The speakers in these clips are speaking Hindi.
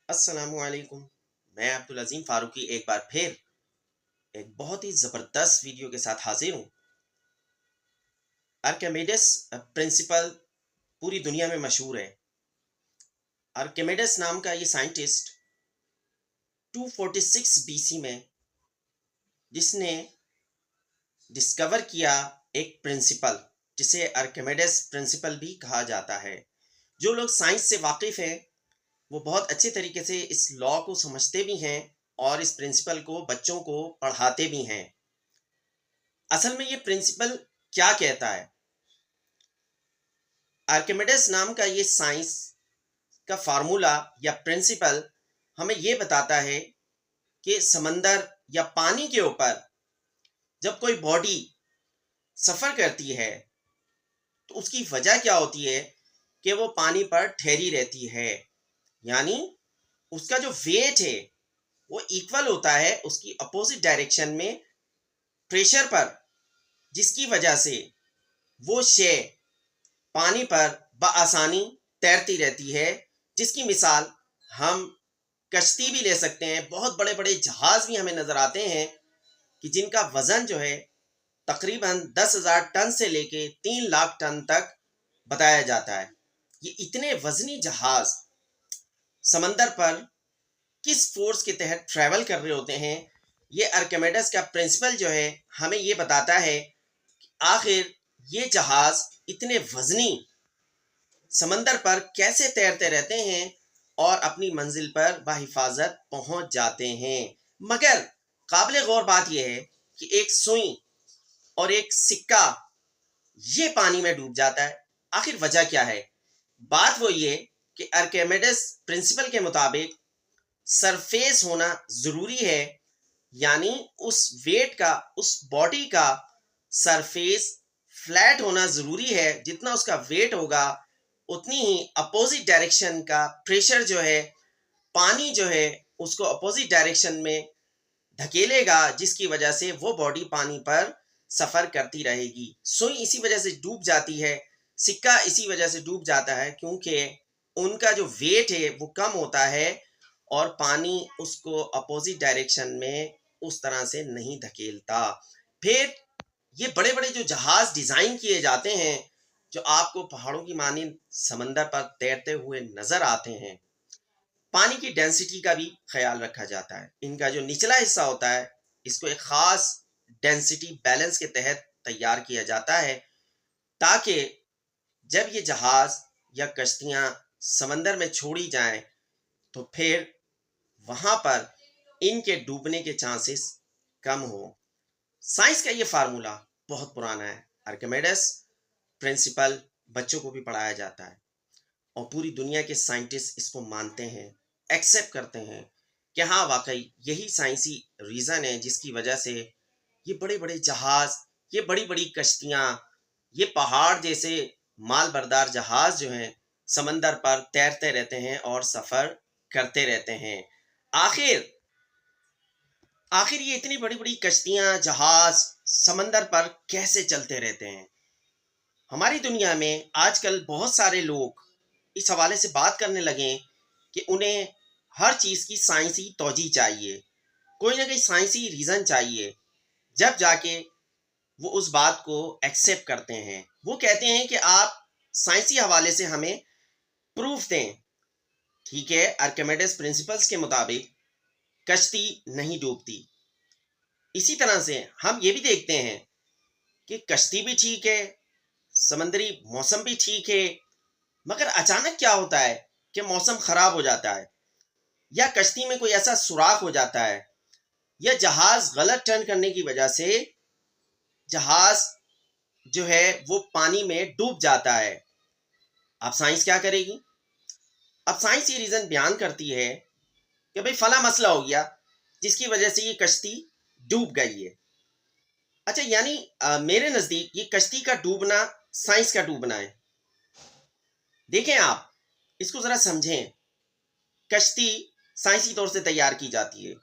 अस्सलामुअलैकुम। मैं अब्दुल अज़ीम फ़ारूकी एक बार फिर एक बहुत ही ज़बरदस्त वीडियो के साथ हाज़िर हूँ। आर्किमिडीज प्रिंसिपल पूरी दुनिया में मशहूर है। आर्किमिडीज नाम का ये साइंटिस्ट 246 बीसी में जिसने डिस्कवर किया एक प्रिंसिपल जिसे आर्किमिडीज प्रिंसिपल भी कहा जाता है। जो लोग साइंस से वाकिफ़ हैं वो बहुत अच्छे तरीके से इस लॉ को समझते भी हैं और इस प्रिंसिपल को बच्चों को पढ़ाते भी हैं। असल में ये प्रिंसिपल क्या कहता है? आर्किमिडीज नाम का ये साइंस का फार्मूला या प्रिंसिपल हमें ये बताता है कि समंदर या पानी के ऊपर जब कोई बॉडी सफ़र करती है तो उसकी वजह क्या होती है कि वो पानी पर ठहरी रहती है। यानी उसका जो वेट है वो इक्वल होता है उसकी अपोजिट डायरेक्शन में प्रेशर पर, जिसकी वजह से वो शे पानी पर बआसानी तैरती रहती है। जिसकी मिसाल हम कश्ती भी ले सकते हैं। बहुत बड़े बड़े जहाज भी हमें नज़र आते हैं कि जिनका वज़न जो है तकरीबन 10,000 टन से लेके 3 लाख टन तक बताया जाता है। ये इतने वजनी जहाज समंदर पर किस फोर्स के तहत ट्रैवल कर रहे होते हैं, ये आर्किमिडीज का प्रिंसिपल जो है हमें ये बताता है कि आखिर ये जहाज इतने वजनी समंदर पर कैसे तैरते रहते हैं और अपनी मंजिल पर बाहिफाजत पहुंच जाते हैं। मगर काबिल गौर बात यह है कि एक सुई और एक सिक्का ये पानी में डूब जाता है। आखिर वजह क्या है? बात वो ये कि आर्किमिडीज प्रिंसिपल के मुताबिक सरफेस होना ज़रूरी है। यानी उस वेट का, उस बॉडी का सरफेस फ्लैट होना ज़रूरी है। जितना उसका वेट होगा उतनी ही अपोजिट डायरेक्शन का प्रेशर जो है, पानी जो है उसको अपोजिट डायरेक्शन में धकेलेगा, जिसकी वजह से वो बॉडी पानी पर सफ़र करती रहेगी। सुई इसी वजह से डूब जाती है, सिक्का इसी वजह से डूब जाता है क्योंकि उनका जो वेट है वो कम होता है और पानी उसको अपोजिट डायरेक्शन में उस तरह से नहीं धकेलता। फिर ये बड़े बड़े जो जहाज डिज़ाइन किए जाते हैं जो आपको पहाड़ों की मानिंद समंदर पर तैरते हुए नज़र आते हैं, पानी की डेंसिटी का भी ख्याल रखा जाता है। इनका जो निचला हिस्सा होता है इसको एक ख़ास डेंसिटी बैलेंस के तहत तैयार किया जाता है ताकि जब ये जहाज़ या कश्तियाँ समंदर में छोड़ी जाएं तो फिर वहाँ पर इनके डूबने के चांसेस कम हो। साइंस का ये फार्मूला बहुत पुराना है। आर्किमिडीज प्रिंसिपल बच्चों को भी पढ़ाया जाता है और पूरी दुनिया के साइंटिस्ट इसको मानते हैं, एक्सेप्ट करते हैं कि हाँ वाकई यही साइंसी रीज़न है जिसकी वजह से ये बड़े बड़े जहाज, ये बड़ी बड़ी कश्तियाँ, ये पहाड़ जैसे माल बरदार जहाज जो हैं समंदर पर तैरते रहते हैं और सफ़र करते रहते हैं। आखिर आखिर ये इतनी बड़ी बड़ी कश्तियाँ, जहाज समंदर पर कैसे चलते रहते हैं? हमारी दुनिया में आजकल बहुत सारे लोग इस हवाले से बात करने लगे कि उन्हें हर चीज़ की साइंसी तौजीह चाहिए, कोई ना कोई साइंसी रीज़न चाहिए, जब जाके वो उस बात को एक्सेप्ट करते हैं। वो कहते हैं कि आप साइंसी हवाले से हमें प्रूफ दें। ठीक है, आर्किमिडीज प्रिंसिपल्स के मुताबिक कश्ती नहीं डूबती। इसी तरह से हम ये भी देखते हैं कि कश्ती भी ठीक है, समंदरी मौसम भी ठीक है, मगर अचानक क्या होता है कि मौसम खराब हो जाता है या कश्ती में कोई ऐसा सुराख हो जाता है या जहाज गलत टर्न करने की वजह से जहाज जो है वो पानी में डूब जाता है। अब साइंस क्या करेगी? अब साइंस ये रीजन बयान करती है कि भाई फला मसला हो गया जिसकी वजह से ये कश्ती डूब गई है। अच्छा, यानी मेरे नज़दीक ये कश्ती का डूबना साइंस का डूबना है। देखें, आप इसको ज़रा समझें। कश्ती साइंसी तौर से तैयार की जाती है,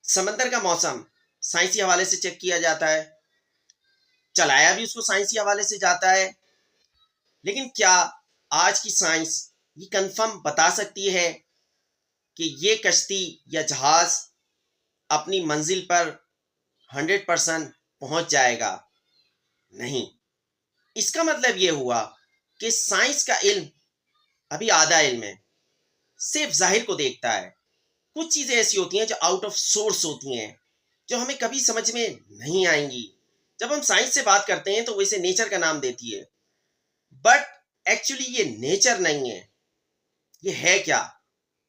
समंदर का मौसम साइंसी हवाले से चेक किया जाता है, चलाया भी उसको साइंसी हवाले से जाता है। लेकिन क्या आज की साइंस ये कंफर्म बता सकती है कि ये कश्ती या जहाज अपनी मंजिल पर 100% पहुंच जाएगा। नहीं, इसका मतलब ये हुआ कि साइंस का इल्म अभी आधा इल्म है, सिर्फ जाहिर को देखता है। कुछ चीजें ऐसी होती हैं जो आउट ऑफ सोर्स होती हैं, जो हमें कभी समझ में नहीं आएंगी। जब हम साइंस से बात करते हैं तो वो इसे नेचर का नाम देती है, बट एक्चुअली ये नेचर नहीं है। ये है क्या?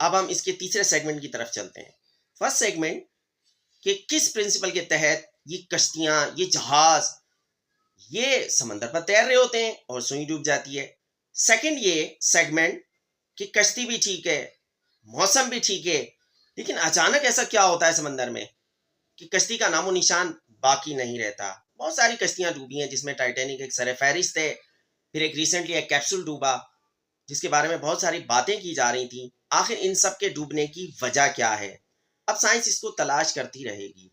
अब हम इसके तीसरे सेगमेंट की तरफ चलते हैं। फर्स्ट सेगमेंट कि किस प्रिंसिपल के तहत ये कश्तियां, ये जहाज, ये समंदर पर तैर रहे होते हैं और सुई डूब जाती है। सेकंड ये सेगमेंट कि कश्ती भी ठीक है, मौसम भी ठीक है, लेकिन अचानक ऐसा क्या होता है समंदर में कि कश्ती का नामो निशान बाकी नहीं रहता। बहुत सारी कश्तियां डूबी हैं, जिसमें टाइटैनिक एक सर-ए-फहरिस्त है। फिर एक रिसेंटली एक कैप्सूल डूबा, जिसके बारे में बहुत सारी बातें की जा रही थी। आखिर इन सब के डूबने की वजह क्या है? अब साइंस इसको तलाश करती रहेगी,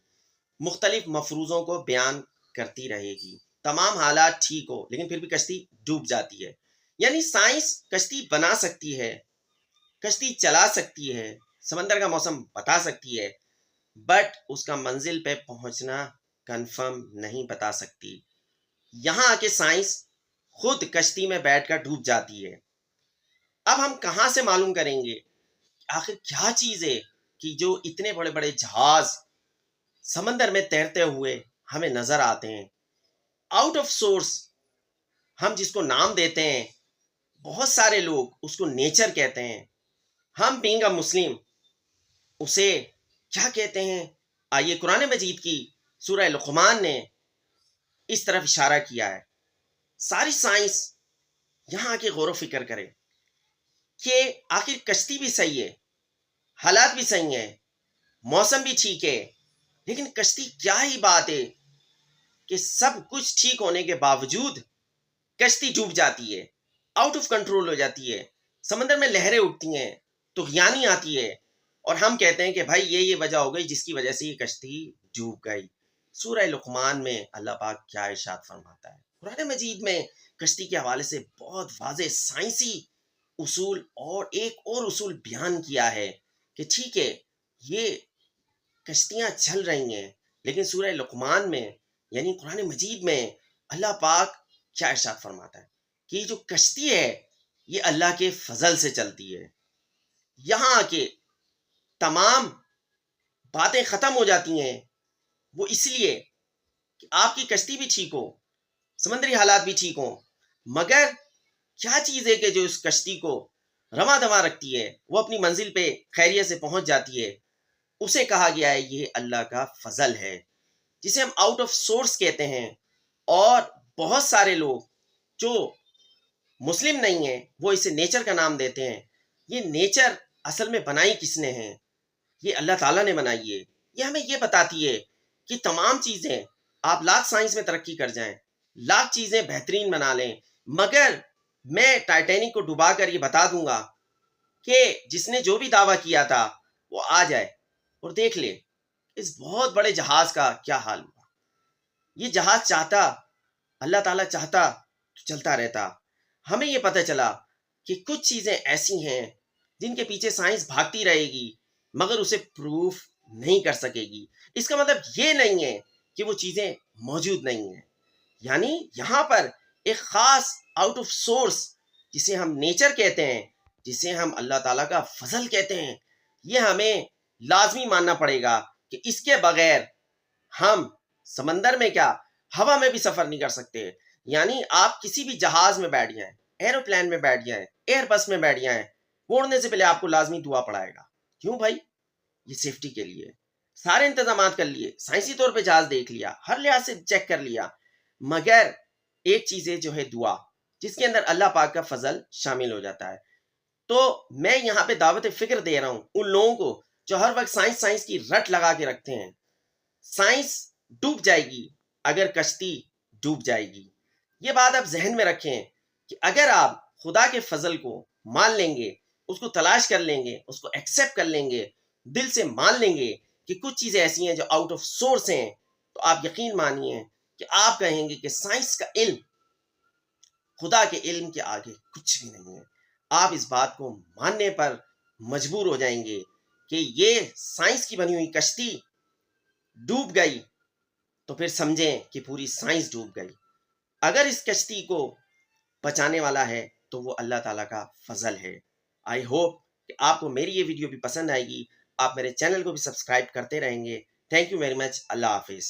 मुख्तलिफ मफरूज़ों को बयान करती रहेगी। तमाम हालात ठीक हो लेकिन फिर भी कश्ती डूब जाती है। यानी साइंस कश्ती बना सकती है, कश्ती चला सकती है, समंदर का मौसम बता सकती है, बट उसका मंजिल पे पहुंचना कंफर्म नहीं बता सकती। यहां आके साइंस खुद कश्ती में बैठकर डूब जाती है। अब हम कहां से मालूम करेंगे आखिर क्या चीज है कि जो इतने बड़े बड़े जहाज समंदर में तैरते हुए हमें नजर आते हैं? आउट ऑफ सोर्स हम जिसको नाम देते हैं, बहुत सारे लोग उसको नेचर कहते हैं। हम बीइंग अ मुस्लिम उसे क्या कहते हैं? आइए कुरान मजीद की सूरह लुक़मान ने इस तरफ इशारा किया है। सारी साइंस यहाँ आके गौर फिक्र करे कि आखिर कश्ती भी सही है, हालात भी सही है, मौसम भी ठीक है, लेकिन कश्ती क्या ही बात है कि सब कुछ ठीक होने के बावजूद कश्ती डूब जाती है, आउट ऑफ कंट्रोल हो जाती है, समंदर में लहरें उठती हैं, तुगयानी आती है, और हम कहते हैं कि भाई ये वजह हो गई जिसकी वजह से ये कश्ती डूब गई। सूरह लुक़मान में अल्लाह पाक क्या इरशाद फरमाता है? कुरान मजीद में कश्ती के हवाले से बहुत वाज़ेह साइंसी उसूल और एक और उसूल बयान किया है कि ठीक है, ये कश्तियां चल रही हैं, लेकिन सूरह लुक़मान में यानी कुरान मजीद में अल्लाह पाक क्या इरशाद फरमाता है कि जो कश्ती है ये अल्लाह के फजल से चलती है। यहाँ आके तमाम बातें खत्म हो जाती हैं, वो इसलिए कि आपकी कश्ती भी ठीक हो, समंदरी हालात भी ठीक हो, मगर क्या चीज़ है कि जो इस कश्ती को रमा दमा रखती है, वो अपनी मंजिल पे खैरियत से पहुंच जाती है? उसे कहा गया है ये अल्लाह का फजल है, जिसे हम आउट ऑफ सोर्स कहते हैं। और बहुत सारे लोग जो मुस्लिम नहीं है वो इसे नेचर का नाम देते हैं। ये नेचर असल में बनाई किसने है? ये अल्लाह ताला ने बनाई है। ये हमें ये बताती है कि तमाम चीज़ें, आप लाख साइंस में तरक्की कर जाएं, लाख चीज़ें बेहतरीन बना लें, मगर मैं टाइटैनिक को डुबा कर ये बता दूंगा कि जिसने जो भी दावा किया था वो आ जाए और देख ले इस बहुत बड़े जहाज का क्या हाल हुआ। ये जहाज चाहता, अल्लाह ताला चाहता तो चलता रहता। हमें ये पता चला कि कुछ चीज़ें ऐसी हैं जिनके पीछे साइंस भागती रहेगी मगर उसे प्रूफ नहीं कर सकेगी। इसका मतलब ये नहीं है कि वो चीज़ें मौजूद नहीं हैं। यानी यहाँ पर एक ख़ास आउट ऑफ सोर्स, जिसे हम नेचर कहते हैं, जिसे हम अल्लाह ताला का फजल कहते हैं, ये हमें लाजमी मानना पड़ेगा कि इसके बगैर हम समंदर में क्या, हवा में भी सफ़र नहीं कर सकते। यानी आप किसी भी जहाज़ में बैठ जाएं, एरोप्लेन में बैठ जाएं, एयरबस में बैठ जाएं, वो उड़ने से पहले आपको लाजमी दुआ पड़ाएगा। क्यों भाई? ये सेफ्टी के लिए। सारे इंतजाम कर लिए, साइंसी तौर पे जहाज देख लिया, हर लिहाज से चेक कर लिया, मगर एक चीज़ है जो है दुआ, जिसके अंदर अल्लाह पाक का फजल शामिल हो जाता है। तो मैं यहाँ पे दावत फिक्र दे रहा हूँ उन लोगों को जो हर वक्त साइंस साइंस की रट लगा के रखते हैं। साइंस डूब जाएगी अगर कश्ती डूब जाएगी। ये बात आप जहन में रखें कि अगर आप खुदा के फजल को मान लेंगे, उसको तलाश कर लेंगे, उसको एक्सेप्ट कर लेंगे, दिल से मान लेंगे कि कुछ चीज़ें ऐसी हैं जो आउट ऑफ सोर्स हैं, तो आप यकीन मानिए कि आप कहेंगे कि साइंस का इल्म खुदा के इल्म के आगे कुछ भी नहीं है। आप इस बात को मानने पर मजबूर हो जाएंगे कि ये साइंस की बनी हुई कश्ती डूब गई तो फिर समझें कि पूरी साइंस डूब गई। अगर इस कश्ती को बचाने वाला है तो वो अल्लाह ताला का फजल है। आई होप कि आपको मेरी ये वीडियो भी पसंद आएगी। आप मेरे चैनल को भी सब्सक्राइब करते रहेंगे। Thank you very much. अल्लाह हाफिज़।